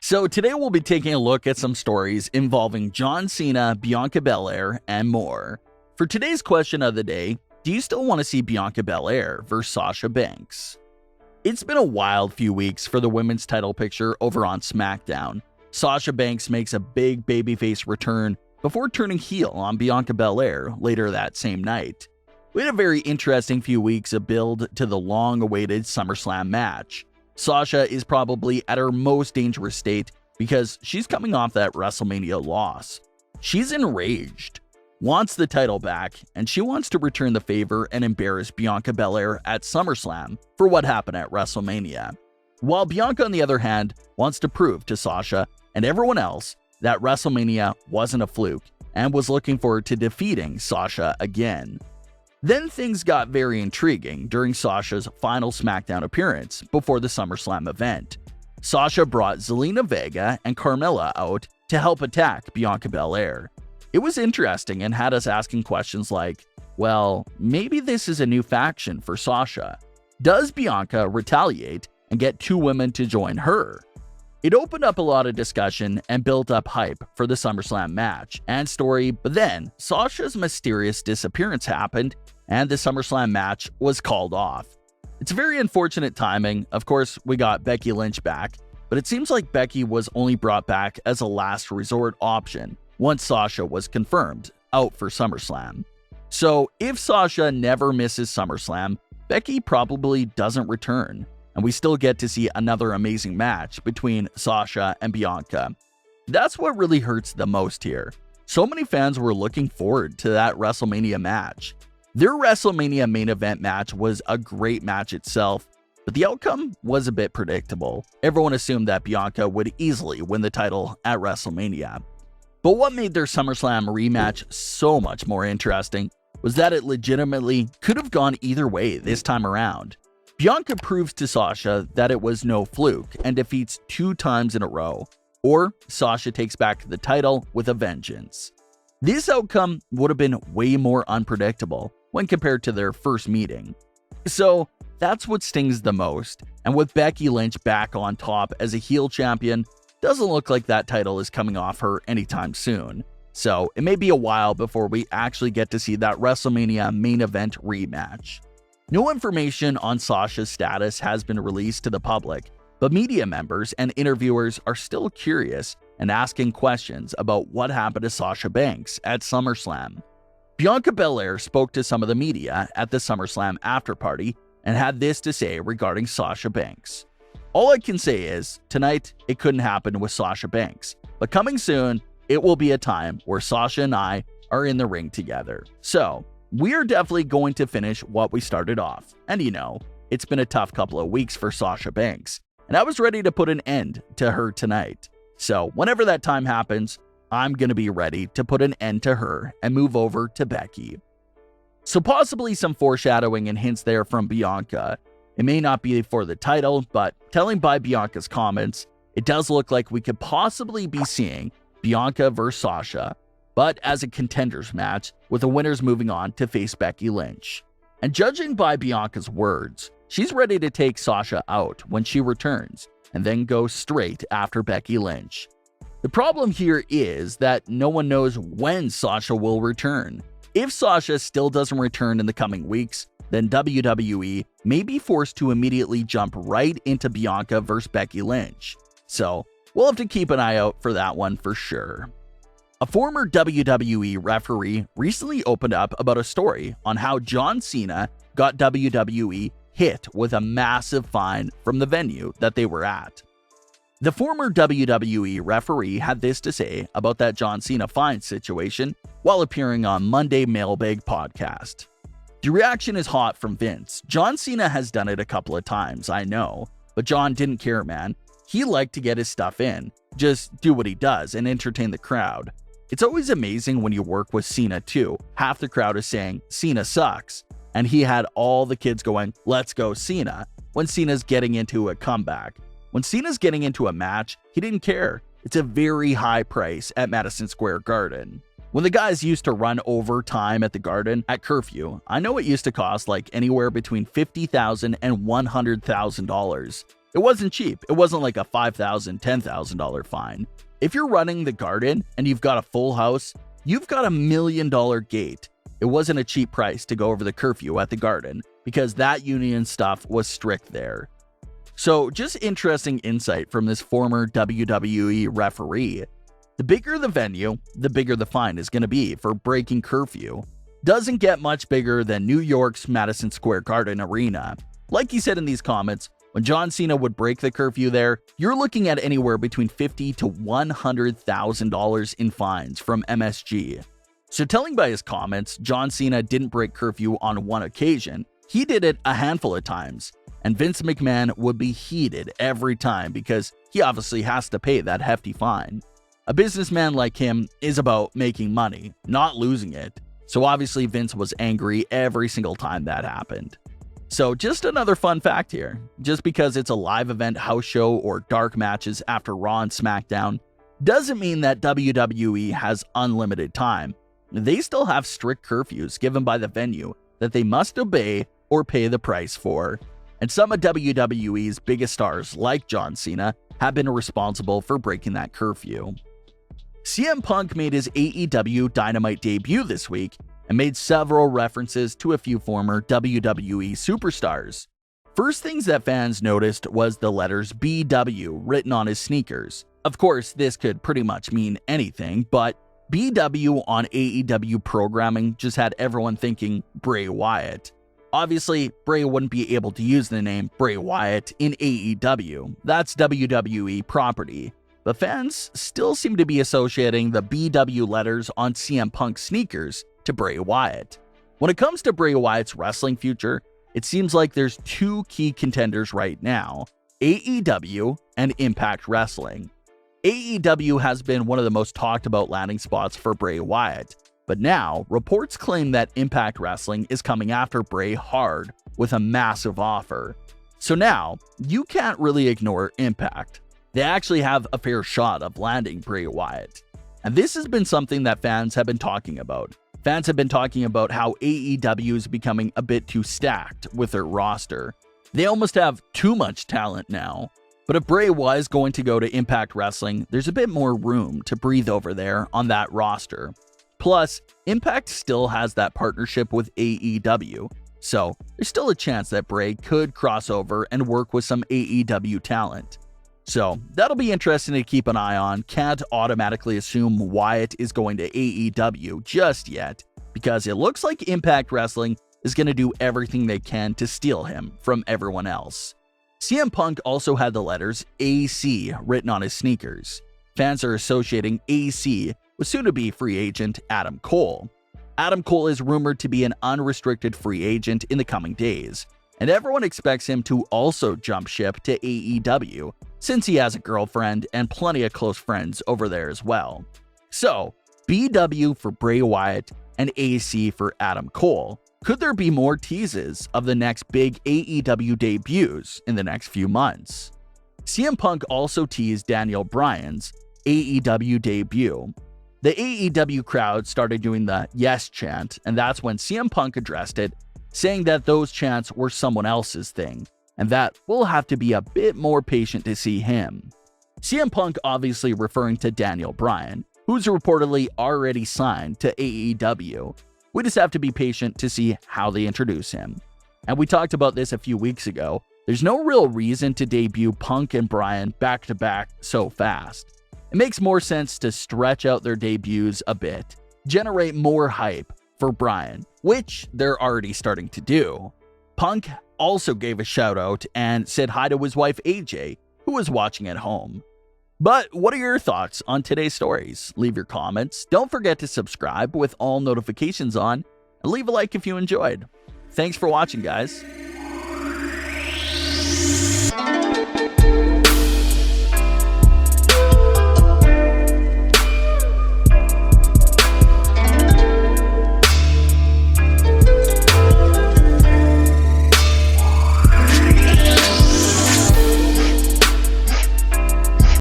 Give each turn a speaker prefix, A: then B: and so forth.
A: So today we'll be taking a look at some stories involving John Cena, Bianca Belair, and more. For today's question of the day, do you still want to see Bianca Belair versus Sasha Banks? It's been a wild few weeks for the women's title picture over on SmackDown. Sasha Banks makes a big babyface return before turning heel on Bianca Belair later that same night. We had a very interesting few weeks of build to the long-awaited Summerslam match. Sasha is probably at her most dangerous state because she's coming off that WrestleMania loss. She's enraged, wants the title back, and she wants to return the favor and embarrass Bianca Belair at SummerSlam for what happened at WrestleMania. While Bianca, on the other hand, wants to prove to Sasha and everyone else that WrestleMania wasn't a fluke and was looking forward to defeating Sasha again. Then things got very intriguing during Sasha's final SmackDown appearance before the SummerSlam event. Sasha brought Zelina Vega and Carmella out to help attack Bianca Belair. It was interesting and had us asking questions like, well, maybe this is a new faction for Sasha. Does Bianca retaliate and get two women to join her? It opened up a lot of discussion and built up hype for the SummerSlam match and story, but then Sasha's mysterious disappearance happened and the SummerSlam match was called off. It's very unfortunate timing. Of course, we got Becky Lynch back, but it seems like Becky was only brought back as a last resort option once Sasha was confirmed out for SummerSlam. So if Sasha never misses SummerSlam, Becky probably doesn't return, and we still get to see another amazing match between Sasha and Bianca. That's what really hurts the most here. So many fans were looking forward to that WrestleMania match. Their WrestleMania main event match was a great match itself, but the outcome was a bit predictable. Everyone assumed that Bianca would easily win the title at WrestleMania. But what made their SummerSlam rematch so much more interesting was that it legitimately could have gone either way this time around. Bianca proves to Sasha that it was no fluke and defeats 2 times in a row, or Sasha takes back the title with a vengeance. This outcome would have been way more unpredictable when compared to their first meeting. So that's what stings the most, and with Becky Lynch back on top as a heel champion, doesn't look like that title is coming off her anytime soon. So it may be a while before we actually get to see that WrestleMania main event rematch. No information on Sasha's status has been released to the public, but media members and interviewers are still curious and asking questions about what happened to Sasha Banks at SummerSlam. Bianca Belair spoke to some of the media at the SummerSlam after-party and had this to say regarding Sasha Banks. All I can say is, tonight it couldn't happen with Sasha Banks, but coming soon, it will be a time where Sasha and I are in the ring together. So, we are definitely going to finish what we started off. And you know, it's been a tough couple of weeks for Sasha Banks, and I was ready to put an end to her tonight. So whenever that time happens, I'm going to be ready to put an end to her and move over to Becky. So possibly some foreshadowing and hints there from Bianca. It may not be for the title, but telling by Bianca's comments, it does look like we could possibly be seeing Bianca versus Sasha, but as a contenders match, with the winners moving on to face Becky Lynch. And judging by Bianca's words, she's ready to take Sasha out when she returns, and then go straight after Becky Lynch. The problem here is that no one knows when Sasha will return. If Sasha still doesn't return in the coming weeks, then WWE may be forced to immediately jump right into Bianca versus Becky Lynch. So we'll have to keep an eye out for that one for sure. A former WWE referee recently opened up about a story on how John Cena got WWE hit with a massive fine from the venue that they were at. The former WWE referee had this to say about that John Cena fine situation while appearing on Monday Mailbag podcast. The reaction is hot from Vince. John Cena has done it a couple of times, I know, but John didn't care, man. He liked to get his stuff in, just do what he does and entertain the crowd. It's always amazing when you work with Cena too. Half the crowd is saying, Cena sucks. And he had all the kids going, let's go Cena, when Cena's getting into a comeback. When Cena's getting into a match, he didn't care. It's a very high price at Madison Square Garden. When the guys used to run overtime at the Garden at curfew, I know it used to cost like anywhere between $50,000 and $100,000. It wasn't cheap. It wasn't like a $5,000, $10,000 fine. If you're running the Garden and you've got a full house, you've got $1 million gate. It wasn't a cheap price to go over the curfew at the Garden because that union stuff was strict there. So just interesting insight from this former WWE referee. The bigger the venue, the bigger the fine is going to be for breaking curfew. Doesn't get much bigger than New York's Madison Square Garden arena. Like he said in these comments, when John Cena would break the curfew there, you're looking at anywhere between $50,000 to $100,000 in fines from MSG. So telling by his comments, John Cena didn't break curfew on one occasion. He did it a handful of times. And Vince McMahon would be heated every time because he obviously has to pay that hefty fine. A businessman like him is about making money, not losing it. So obviously Vince was angry every single time that happened. So just another fun fact here. Just because it's a live event house show or dark matches after Raw and SmackDown doesn't mean that WWE has unlimited time. They still have strict curfews given by the venue that they must obey or pay the price for. And some of WWE's biggest stars, like John Cena, have been responsible for breaking that curfew. CM Punk made his AEW Dynamite debut this week and made several references to a few former WWE superstars. First things that fans noticed was the letters BW written on his sneakers. Of course, this could pretty much mean anything, but BW on AEW programming just had everyone thinking Bray Wyatt. Obviously, Bray wouldn't be able to use the name Bray Wyatt in AEW. That's WWE property. But fans still seem to be associating the BW letters on CM Punk's sneakers to Bray Wyatt. When it comes to Bray Wyatt's wrestling future, it seems like there's two key contenders right now, AEW and Impact Wrestling. AEW has been one of the most talked about landing spots for Bray Wyatt, but now reports claim that Impact Wrestling is coming after Bray hard with a massive offer. So now, you can't really ignore Impact. They actually have a fair shot of landing Bray Wyatt. And this has been something that fans have been talking about. Fans have been talking about how AEW is becoming a bit too stacked with their roster. They almost have too much talent now. But if Bray was going to go to Impact Wrestling, there's a bit more room to breathe over there on that roster. Plus, Impact still has that partnership with AEW, so there's still a chance that Bray could cross over and work with some AEW talent. So that'll be interesting to keep an eye on. Can't automatically assume Wyatt is going to AEW just yet, because it looks like Impact Wrestling is going to do everything they can to steal him from everyone else. CM Punk also had the letters AC written on his sneakers. Fans are associating AC with soon-to-be free agent Adam Cole. Adam Cole is rumored to be an unrestricted free agent in the coming days, and everyone expects him to also jump ship to AEW, since he has a girlfriend and plenty of close friends over there as well. So, BW for Bray Wyatt and AC for Adam Cole. Could there be more teases of the next big AEW debuts in the next few months? CM Punk also teased Daniel Bryan's AEW debut. The AEW crowd started doing the yes chant, and that's when CM Punk addressed it, saying that those chants were someone else's thing, and that we'll have to be a bit more patient to see him. CM Punk obviously referring to Daniel Bryan, who's reportedly already signed to AEW. We just have to be patient to see how they introduce him. And we talked about this a few weeks ago. There's no real reason to debut Punk and Bryan back to back so fast. It makes more sense to stretch out their debuts a bit, generate more hype for Bryan, which they're already starting to do. Punk also gave a shout out and said hi to his wife AJ, who was watching at home. But what are your thoughts on today's stories? Leave your comments. Don't forget to subscribe with all notifications on, and leave a like if you enjoyed. Thanks for watching, guys.